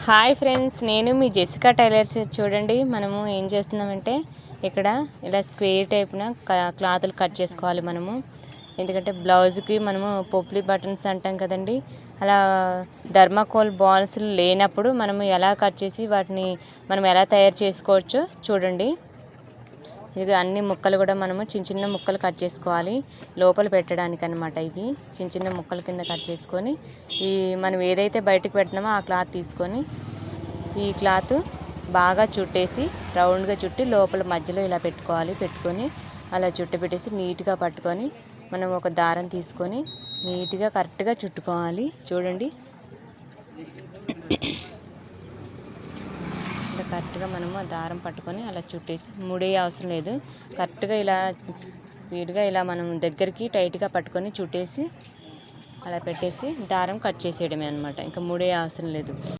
Hi friends, నేను మీ Jessica tailors. చూడండి, మనము ఏం చేస్తున్నామంటే ఇక్కడ ఇలా స్క్వేర్ టైప్న క్లాతులు కట్ చేసుకోవాలి మనము. ఎందుకంటే బ్లౌజ్కి మనము పొప్లీ బటన్స్ అంటాం కదండి, అలా ధర్మాకోల్ బాల్స్ లేనప్పుడు మనము ఎలా కట్ చేసి వాటిని మనం ఎలా తయారు చేసుకోవచ్చో చూడండి. ఇది అన్ని ముక్కలు కూడా మనము చిన్న చిన్న ముక్కలు కట్ చేసుకోవాలి, లోపల పెట్టడానికి అనమాట. ఇవి చిన్న చిన్న ముక్కల కింద కట్ చేసుకొని ఈ మనం ఏదైతే బయటకు పెడుతున్నామో ఆ క్లాత్ తీసుకొని ఈ క్లాత్ బాగా చుట్టేసి రౌండ్గా చుట్టి లోపల మధ్యలో ఇలా పెట్టుకోవాలి. పెట్టుకొని అలా చుట్టు పెట్టేసి నీట్గా పట్టుకొని మనం ఒక దారం తీసుకొని నీట్గా కరెక్ట్గా చుట్టుకోవాలి. చూడండి, కరెక్ట్గా మనము ఆ దారం పట్టుకొని అలా చుట్టేసి ముడే అవసరం లేదు. కరెక్ట్గా ఇలా స్పీడ్గా ఇలా మనం దగ్గరికి టైట్గా పట్టుకొని చుట్టేసి అలా పెట్టేసి దారం కట్ చేసేయడమే అనమాట. ఇంకా ముడే అవసరం లేదు.